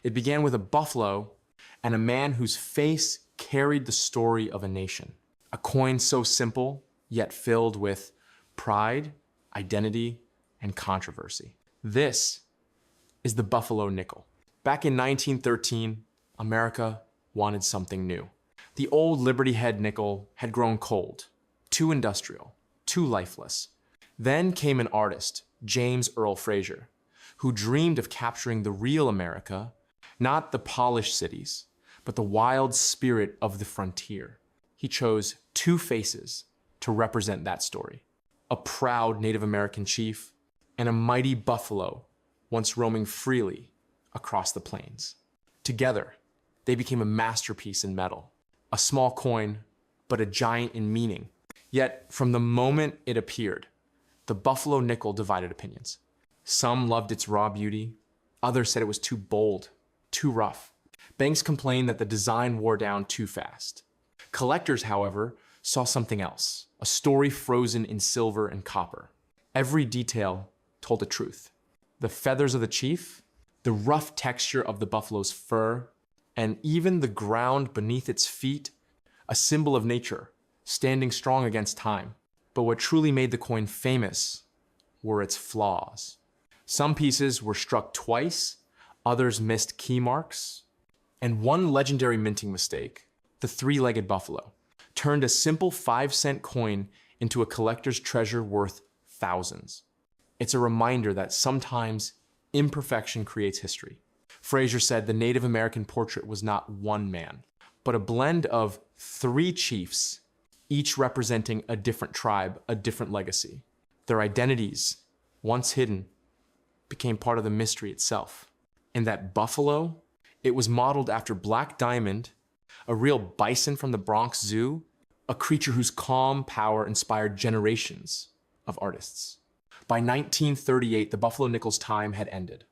It began with a buffalo and a man whose face carried the story of a nation. A coin so simple, yet filled with pride, identity, and controversy. This is the Buffalo nickel. Back in 1913, America wanted something new. The old Liberty Head nickel had grown cold, too industrial, too lifeless. Then came an artist, James Earl Fraser, who dreamed of capturing the real America, not the polished cities, but the wild spirit of the frontier. He chose two faces to represent that story: a proud Native American chief and a mighty buffalo once roaming freely across the plains. Together, they became a masterpiece in metal, a small coin, but a giant in meaning. Yet, from the moment it appeared, the Buffalo nickel divided opinions. Some loved its raw beauty, others said it was too bold, too rough. Banks complained that the design wore down too fast. Collectors, however, saw something else, a story frozen in silver and copper. Every detail told the truth. The feathers of the chief, the rough texture of the buffalo's fur, and even the ground beneath its feet, a symbol of nature, standing strong against time. But what truly made the coin famous were its flaws. Some pieces were struck twice, others missed key marks, and one legendary minting mistake, the three-legged buffalo, turned a simple 5-cent coin into a collector's treasure worth thousands. It's a reminder that sometimes imperfection creates history. Fraser said the Native American portrait was not one man, but a blend of 3 chiefs, each representing a different tribe, a different legacy. Their identities, once hidden, became part of the mystery itself. And that buffalo, it was modeled after Black Diamond, a real bison from the Bronx Zoo, a creature whose calm power inspired generations of artists. By 1938, the Buffalo nickel's time had ended.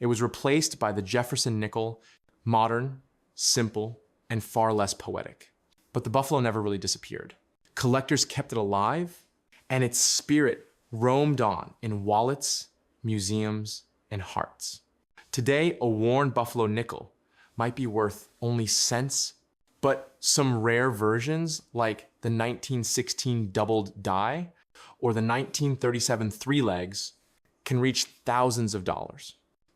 It was replaced by the Jefferson nickel, modern, simple, and far less poetic. But the buffalo never really disappeared. Collectors kept it alive, and its spirit roamed on in wallets, museums, and hearts. Today, a worn buffalo nickel might be worth only cents, but some rare versions, like the 1916 Doubled Die or the 1937 Three Legs, can reach thousands of dollars.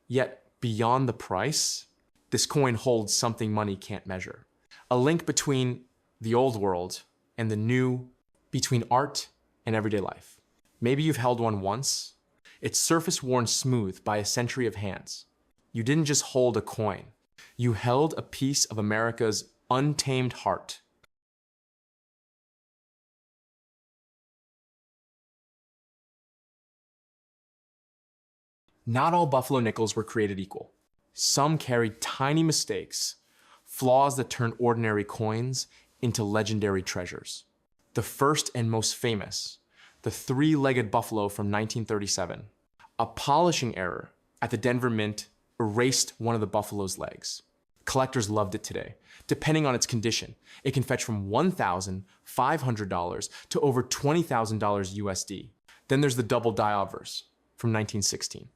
Yet, beyond the price, this coin holds something money can't measure. A link between the old world and the new, between art and everyday life. Maybe you've held one once. Its surface worn smooth by a century of hands. You didn't just hold a coin. You held a piece of America's untamed heart. Not all buffalo nickels were created equal. Some carried tiny mistakes, flaws that turned ordinary coins into legendary treasures. The first and most famous, the three-legged buffalo from 1937. A polishing error at the Denver Mint erased one of the buffalo's legs. Collectors loved it today. Depending on its condition, it can fetch from $1,500 to over $20,000 USD. Then there's the Doubled Die from 1916.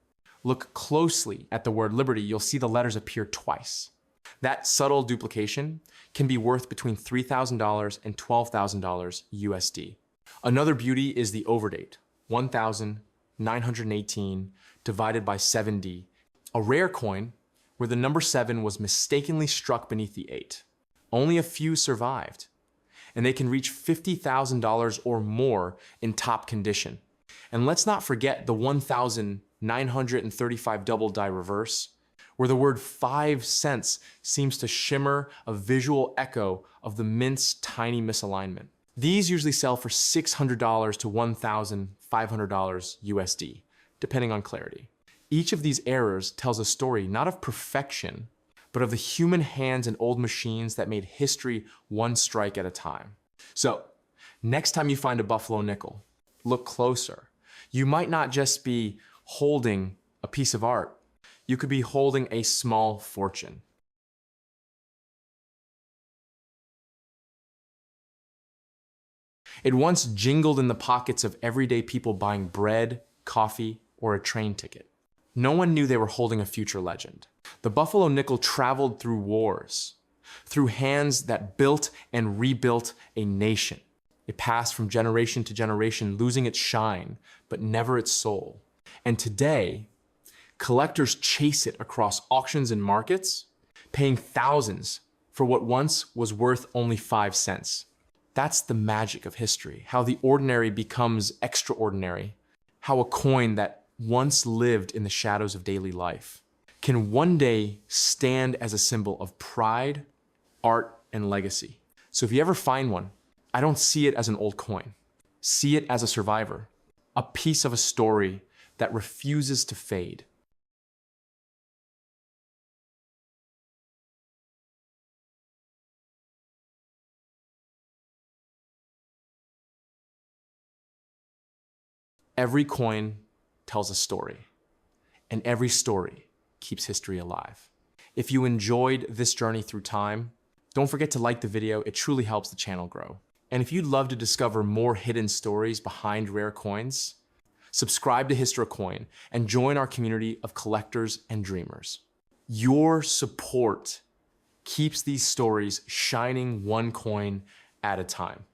Look closely at the word Liberty, you'll see the letters appear twice. That subtle duplication can be worth between $3,000 and $12,000 USD. Another beauty is the Overdate, 1,918 divided by 7D, a rare coin where the number 7 was mistakenly struck beneath the 8. Only a few survived, and they can reach $50,000 or more in top condition. And let's not forget the 1,935 Double Die reverse, where the word 5 cents seems to shimmer a visual echo of the mint's tiny misalignment. These usually sell for $600 to $1,500 USD, depending on clarity. Each of these errors tells a story not of perfection, but of the human hands and old machines that made history one strike at a time. So, next time you find a buffalo nickel, look closer. You might not just be holding a piece of art. You could be holding a small fortune. It once jingled in the pockets of everyday people buying bread, coffee, or a train ticket. No one knew they were holding a future legend. The Buffalo nickel traveled through wars, through hands that built and rebuilt a nation. It passed from generation to generation, losing its shine, but never its soul. And today, collectors chase it across auctions and markets, paying thousands for what once was worth only 5 cents. That's the magic of history, how the ordinary becomes extraordinary, how a coin that once lived in the shadows of daily life can one day stand as a symbol of pride, art, and legacy. So if you ever find one, I don't see it as an old coin. See it as a survivor, a piece of a story that refuses to fade. Every coin tells a story, and every story keeps history alive. If you enjoyed this journey through time, don't forget to like the video. It truly helps the channel grow. And if you'd love to discover more hidden stories behind rare coins, subscribe to HistoraCoin and join our community of collectors and dreamers. Your support keeps these stories shining one coin at a time.